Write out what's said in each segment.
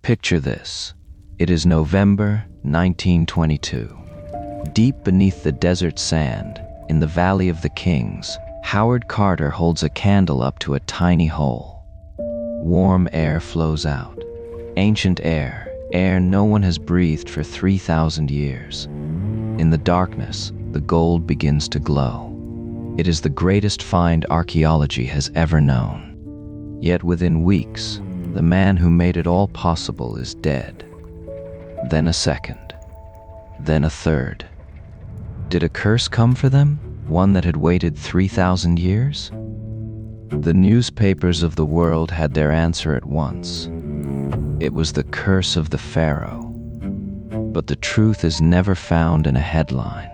Picture this. It is November 1922. Deep beneath the desert sand, in the Valley of the Kings, Howard Carter holds a candle up to a tiny hole. Warm air flows out. Ancient air no one has breathed for 3,000 years. In the darkness, the gold begins to glow. It is the greatest find archaeology has ever known. Yet within weeks, the man who made it all possible is dead. Then a second. Then a third. Did a curse come for them? One that had waited 3,000 years? The newspapers of the world had their answer at once. It was the curse of the pharaoh. But the truth is never found in a headline.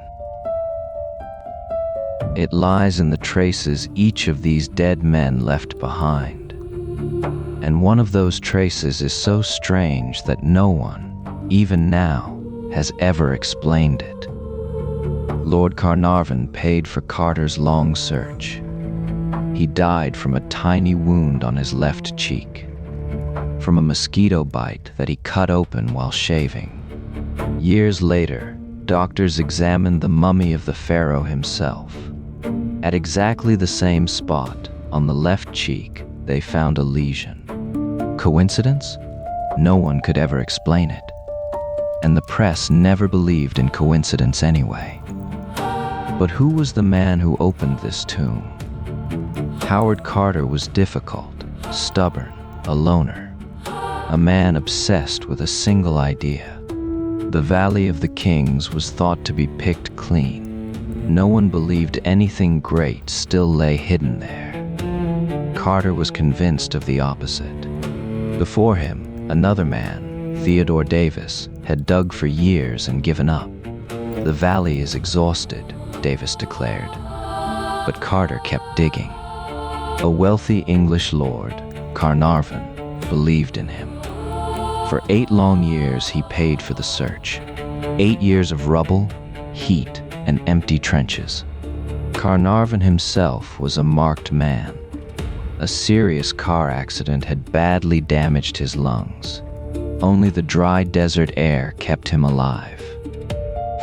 It lies in the traces each of these dead men left behind. And one of those traces is so strange that no one, even now, has ever explained it. Lord Carnarvon paid for Carter's long search. He died from a tiny wound on his left cheek, from a mosquito bite that he cut open while shaving. Years later, doctors examined the mummy of the pharaoh himself. At exactly the same spot, on the left cheek, they found a lesion. Coincidence? No one could ever explain it. And the press never believed in coincidence anyway. But who was the man who opened this tomb? Howard Carter was difficult, stubborn, a loner. A man obsessed with a single idea. The Valley of the Kings was thought to be picked clean. No one believed anything great still lay hidden there. Carter was convinced of the opposite. Before him, another man, Theodore Davis, had dug for years and given up. The valley is exhausted, Davis declared. But Carter kept digging. A wealthy English lord, Carnarvon, believed in him. For 8 long years he paid for the search. 8 years of rubble, heat, and empty trenches. Carnarvon himself was a marked man. A serious car accident had badly damaged his lungs. Only the dry desert air kept him alive.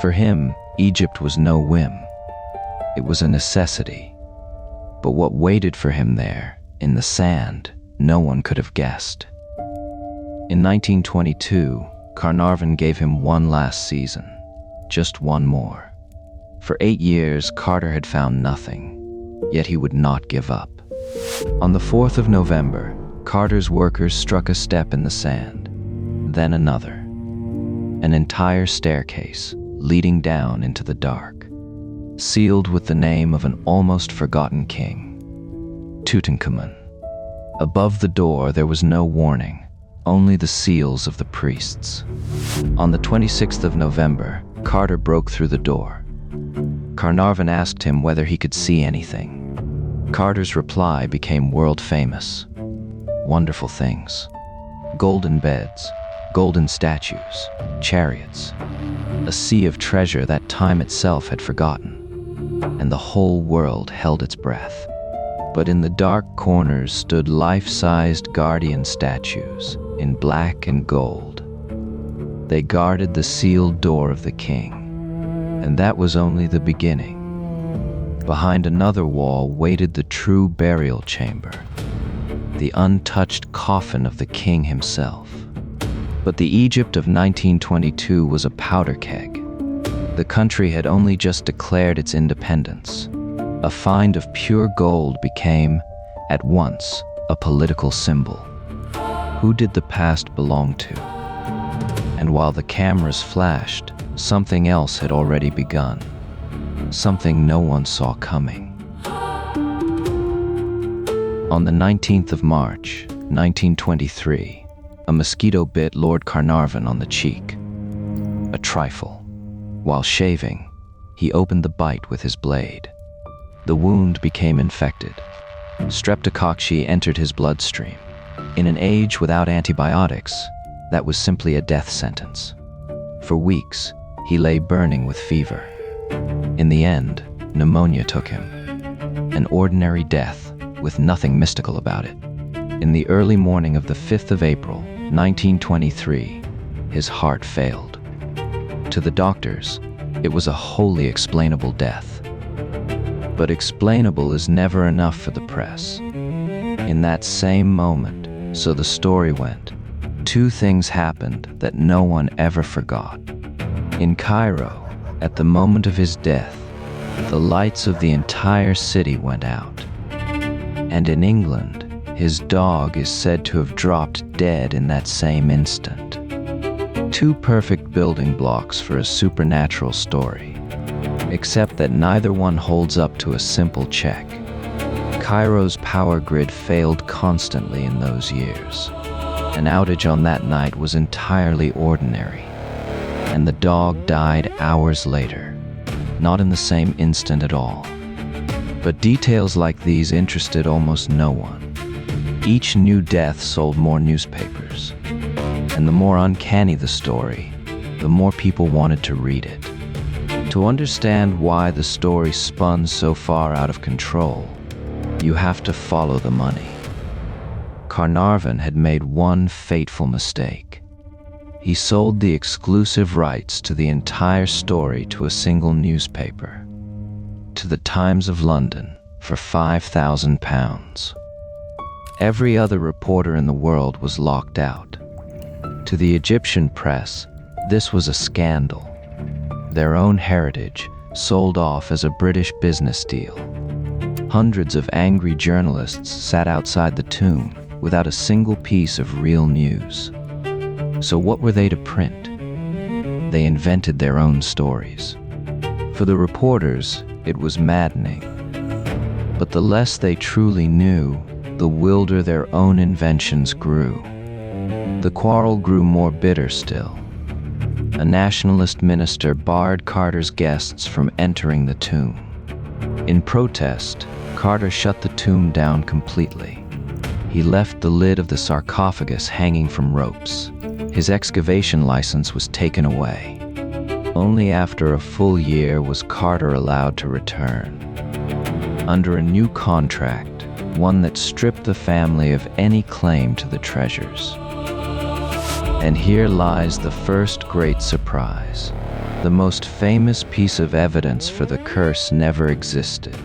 For him, Egypt was no whim. It was a necessity. But what waited for him there, in the sand, no one could have guessed. In 1922, Carnarvon gave him one last season, just one more. For 8 years, Carter had found nothing, yet he would not give up. On the 4th of November, Carter's workers struck a step in the sand, then another. An entire staircase leading down into the dark, sealed with the name of an almost forgotten king, Tutankhamun. Above the door there was no warning, only the seals of the priests. On the 26th of November, Carter broke through the door. Carnarvon asked him whether he could see anything. Carter's reply became world famous. Wonderful things. Golden beds, golden statues, chariots. A sea of treasure that time itself had forgotten. And the whole world held its breath. But in the dark corners stood life-sized guardian statues in black and gold. They guarded the sealed door of the king. And that was only the beginning. Behind another wall waited the true burial chamber, the untouched coffin of the king himself. But the Egypt of 1922 was a powder keg. The country had only just declared its independence. A find of pure gold became, at once, a political symbol. Who did the past belong to? And while the cameras flashed, something else had already begun. Something no one saw coming. On the 19th of March, 1923, a mosquito bit Lord Carnarvon on the cheek. A trifle. While shaving, he opened the bite with his blade. The wound became infected. Streptococcus entered his bloodstream. In an age without antibiotics, that was simply a death sentence. For weeks, he lay burning with fever. In the end, pneumonia took him. An ordinary death, with nothing mystical about it. In the early morning of the 5th of April, 1923, his heart failed. To the doctors, it was a wholly explainable death. But explainable is never enough for the press. In that same moment, so the story went, two things happened that no one ever forgot. In Cairo, at the moment of his death, the lights of the entire city went out. And in England, his dog is said to have dropped dead in that same instant. Two perfect building blocks for a supernatural story, except that neither one holds up to a simple check. Cairo's power grid failed constantly in those years. An outage on that night was entirely ordinary, and the dog died hours later, not in the same instant at all. But details like these interested almost no one. Each new death sold more newspapers, and the more uncanny the story, the more people wanted to read it. To understand why the story spun so far out of control, you have to follow the money. Carnarvon had made one fateful mistake. He sold the exclusive rights to the entire story to a single newspaper, to the Times of London, for £5,000. Every other reporter in the world was locked out. To the Egyptian press, this was a scandal. Their own heritage sold off as a British business deal. Hundreds of angry journalists sat outside the tomb without a single piece of real news. So what were they to print? They invented their own stories. For the reporters, it was maddening. But the less they truly knew, the wilder their own inventions grew. The quarrel grew more bitter still. A nationalist minister barred Carter's guests from entering the tomb. In protest, Carter shut the tomb down completely. He left the lid of the sarcophagus hanging from ropes. His excavation license was taken away. Only after a full year was Carter allowed to return. Under a new contract, one that stripped the family of any claim to the treasures. And here lies the first great surprise. The most famous piece of evidence for the curse never existed.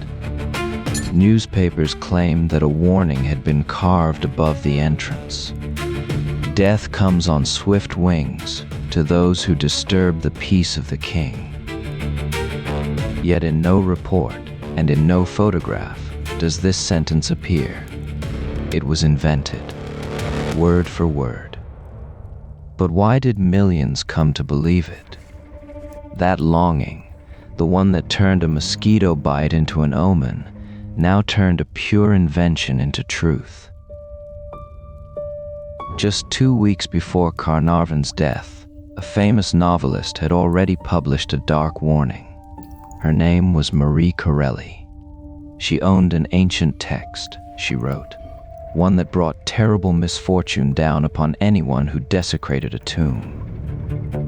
Newspapers claimed that a warning had been carved above the entrance. Death comes on swift wings to those who disturb the peace of the king. Yet in no report and in no photograph does this sentence appear. It was invented, word for word. But why did millions come to believe it? That longing, the one that turned a mosquito bite into an omen, now turned a pure invention into truth. Just 2 weeks before Carnarvon's death, a famous novelist had already published a dark warning. Her name was Marie Corelli. She owned an ancient text, she wrote, one that brought terrible misfortune down upon anyone who desecrated a tomb.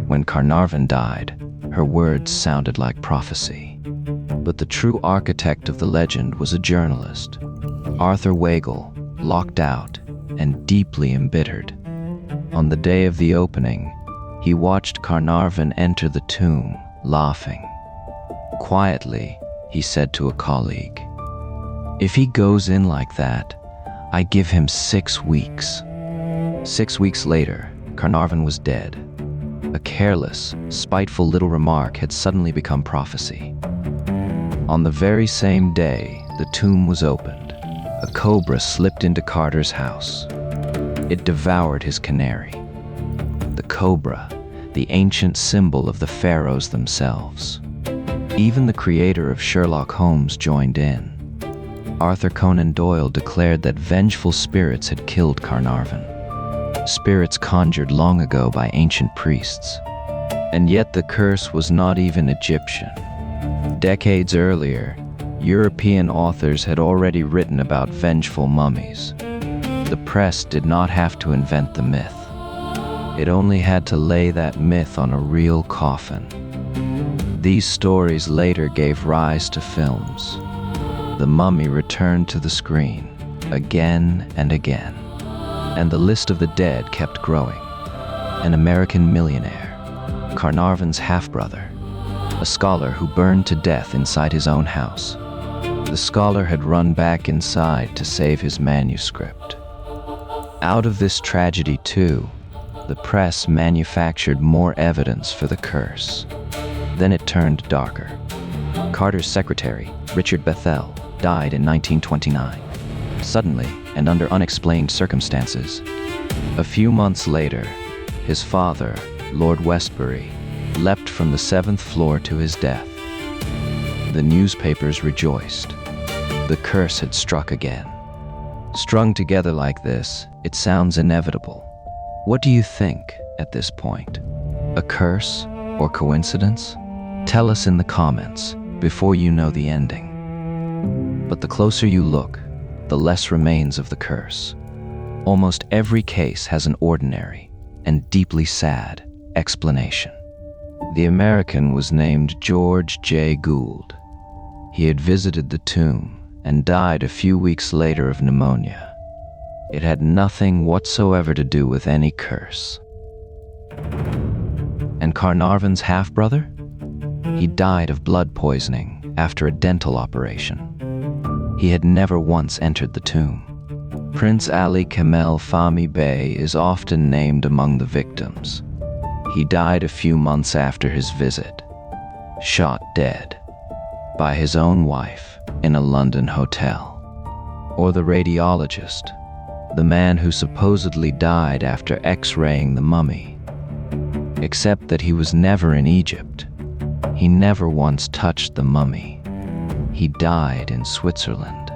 When Carnarvon died, her words sounded like prophecy. But the true architect of the legend was a journalist, Arthur Weigel, locked out and deeply embittered. On the day of the opening, he watched Carnarvon enter the tomb, laughing. Quietly, he said to a colleague, "If he goes in like that, I give him 6 weeks." 6 weeks later, Carnarvon was dead. A careless, spiteful little remark had suddenly become prophecy. On the very same day, the tomb was opened. A cobra slipped into Carter's house. It devoured his canary. The cobra, the ancient symbol of the pharaohs themselves. Even the creator of Sherlock Holmes joined in. Arthur Conan Doyle declared that vengeful spirits had killed Carnarvon. Spirits conjured long ago by ancient priests. And yet the curse was not even Egyptian. Decades earlier, European authors had already written about vengeful mummies. The press did not have to invent the myth. It only had to lay that myth on a real coffin. These stories later gave rise to films. The Mummy returned to the screen, again and again. And the list of the dead kept growing. An American millionaire, Carnarvon's half-brother, a scholar who burned to death inside his own house. The scholar had run back inside to save his manuscript. Out of this tragedy, too, the press manufactured more evidence for the curse. Then it turned darker. Carter's secretary, Richard Bethel, died in 1929, suddenly and under unexplained circumstances. A few months later, his father, Lord Westbury, leapt from the 7th floor to his death. The newspapers rejoiced. The curse had struck again. Strung together like this, it sounds inevitable. What do you think at this point? A curse or coincidence? Tell us in the comments before you know the ending. But the closer you look, the less remains of the curse. Almost every case has an ordinary and deeply sad explanation. The American was named George J. Gould. He had visited the tomb and died a few weeks later of pneumonia. It had nothing whatsoever to do with any curse. And Carnarvon's half-brother? He died of blood poisoning after a dental operation. He had never once entered the tomb. Prince Ali Kamel Fahmy Bey is often named among the victims. He died a few months after his visit, shot dead by his own wife in a London hotel. Or the radiologist, the man who supposedly died after X-raying the mummy. Except that he was never in Egypt. He never once touched the mummy. He died in Switzerland.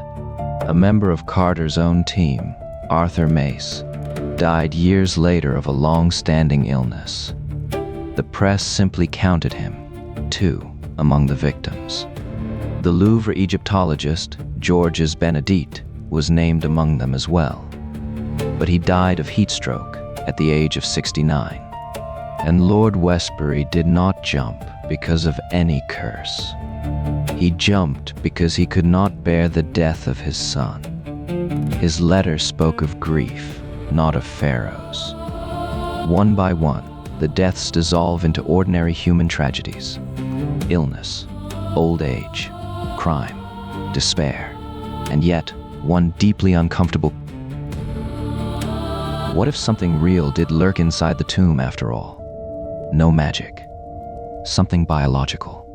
A member of Carter's own team, Arthur Mace, died years later of a long-standing illness. The press simply counted him, too, among the victims. The Louvre Egyptologist, Georges Benedict, was named among them as well. But he died of heat stroke at the age of 69. And Lord Westbury did not jump because of any curse. He jumped because he could not bear the death of his son. His letter spoke of grief, not of pharaohs. One by one, the deaths dissolve into ordinary human tragedies. Illness, old age, crime, despair, and yet one deeply uncomfortable. What if something real did lurk inside the tomb after all? No magic. Something biological.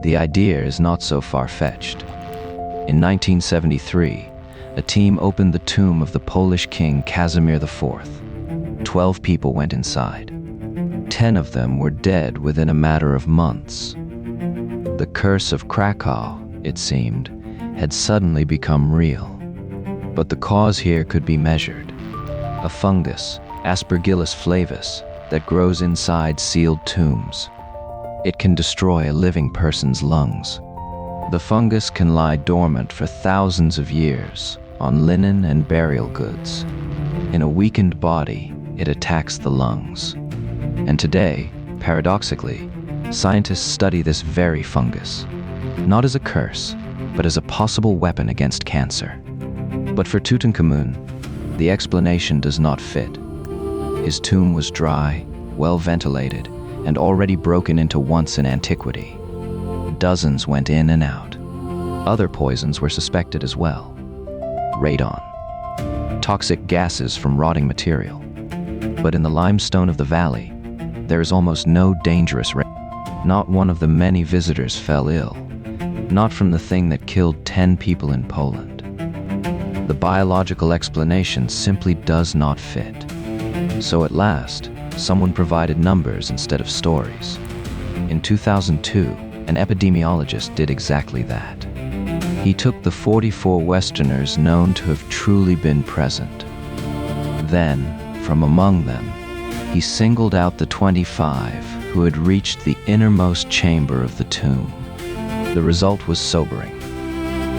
The idea is not so far-fetched. In 1973, a team opened the tomb of the Polish king Casimir IV. 12 people went inside. 10 of them were dead within a matter of months. The curse of Krakow, it seemed, had suddenly become real. But the cause here could be measured. A fungus, Aspergillus flavus, that grows inside sealed tombs. It can destroy a living person's lungs. The fungus can lie dormant for thousands of years on linen and burial goods. In a weakened body, it attacks the lungs. And today, paradoxically, scientists study this very fungus, not as a curse, but as a possible weapon against cancer. But for Tutankhamun, the explanation does not fit. His tomb was dry, well ventilated, and already broken into once in antiquity. Dozens went in and out. Other poisons were suspected as well. Radon, toxic gases from rotting material. But in the limestone of the valley, there is almost no dangerous radon. Not one of the many visitors fell ill, not from the thing that killed 10 people in Poland. The biological explanation simply does not fit. So at last, someone provided numbers instead of stories. In 2002, an epidemiologist did exactly that. He took the 44 Westerners known to have truly been present. Then, from among them, he singled out the 25 who had reached the innermost chamber of the tomb. The result was sobering.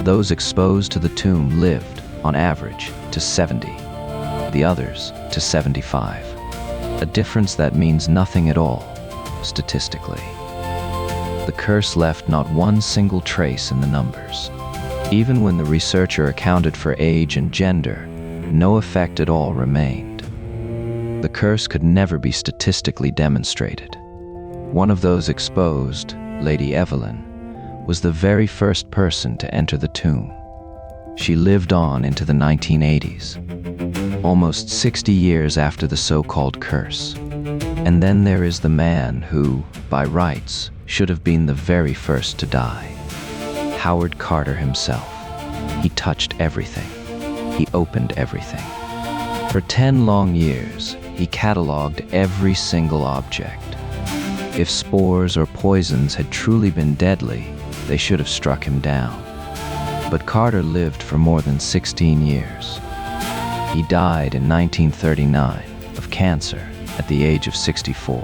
Those exposed to the tomb lived, on average, to 70. The others to 75. A difference that means nothing at all, statistically. The curse left not one single trace in the numbers. Even when the researcher accounted for age and gender, no effect at all remained. The curse could never be statistically demonstrated. One of those exposed, Lady Evelyn, was the very first person to enter the tomb. She lived on into the 1980s, almost 60 years after the so-called curse. And then there is the man who, by rights, should have been the very first to die. Howard Carter himself. He touched everything. He opened everything. For 10 long years, he cataloged every single object. If spores or poisons had truly been deadly, they should have struck him down. But Carter lived for more than 16 years. He died in 1939 of cancer at the age of 64.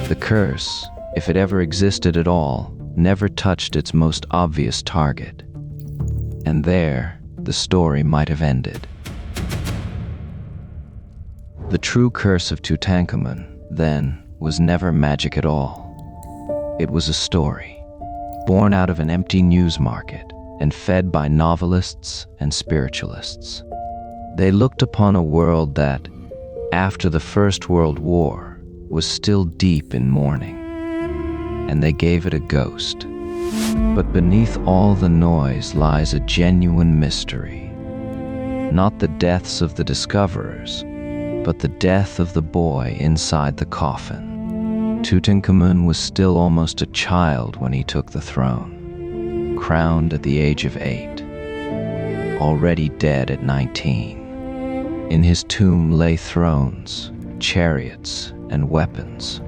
The curse, if it ever existed at all, never touched its most obvious target. And there, the story might have ended. The true curse of Tutankhamun, then, was never magic at all. It was a story, born out of an empty news market and fed by novelists and spiritualists. They looked upon a world that, after the First World War, was still deep in mourning, and they gave it a ghost. But beneath all the noise lies a genuine mystery. Not the deaths of the discoverers, but the death of the boy inside the coffin. Tutankhamun was still almost a child when he took the throne, crowned at the age of 8, already dead at 19. In his tomb lay thrones, chariots, and weapons.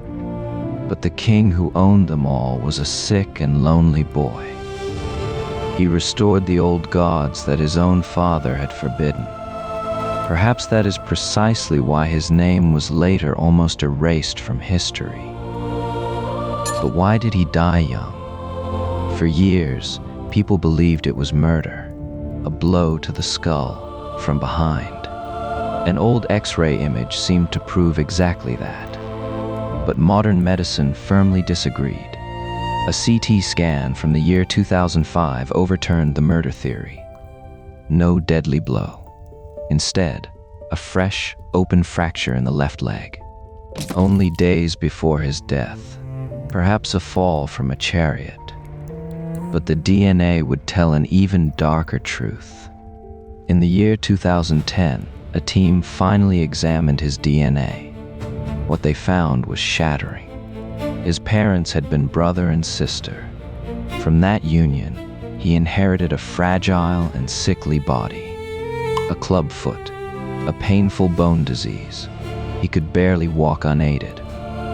But the king who owned them all was a sick and lonely boy. He restored the old gods that his own father had forbidden. Perhaps that is precisely why his name was later almost erased from history. But why did he die young? For years, people believed it was murder, a blow to the skull from behind. An old X-ray image seemed to prove exactly that. But modern medicine firmly disagreed. A CT scan from the year 2005 overturned the murder theory. No deadly blow. Instead, a fresh, open fracture in the left leg. Only days before his death, perhaps a fall from a chariot. But the DNA would tell an even darker truth. In the year 2010, a team finally examined his DNA. What they found was shattering. His parents had been brother and sister. From that union, he inherited a fragile and sickly body. A clubfoot, a painful bone disease. He could barely walk unaided.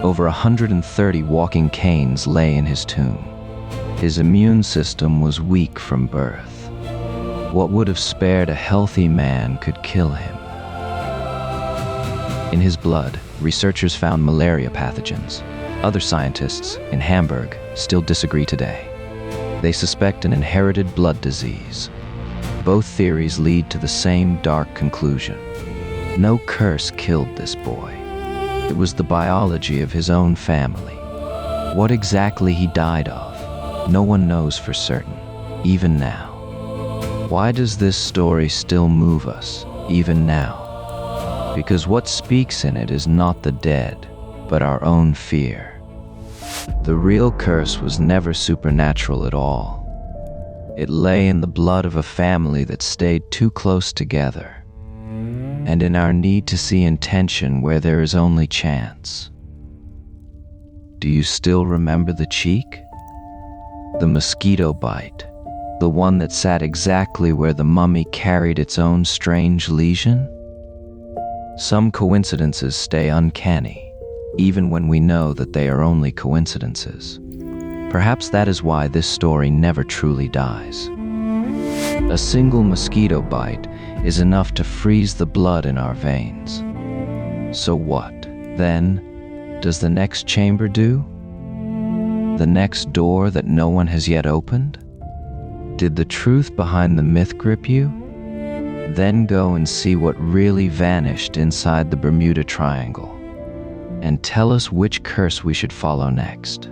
Over 130 walking canes lay in his tomb. His immune system was weak from birth. What would have spared a healthy man could kill him. In his blood, researchers found malaria pathogens. Other scientists, in Hamburg, still disagree today. They suspect an inherited blood disease. Both theories lead to the same dark conclusion. No curse killed this boy. It was the biology of his own family. What exactly he died of, no one knows for certain, even now. Why does this story still move us, even now? Because what speaks in it is not the dead, but our own fear. The real curse was never supernatural at all. It lay in the blood of a family that stayed too close together, and in our need to see intention where there is only chance. Do you still remember the cheek? The mosquito bite, the one that sat exactly where the mummy carried its own strange lesion? Some coincidences stay uncanny, even when we know that they are only coincidences. Perhaps that is why this story never truly dies. A single mosquito bite is enough to freeze the blood in our veins. So what, then, does the next chamber do? The next door that no one has yet opened? Did the truth behind the myth grip you? Then go and see what really vanished inside the Bermuda Triangle, and tell us which curse we should follow next.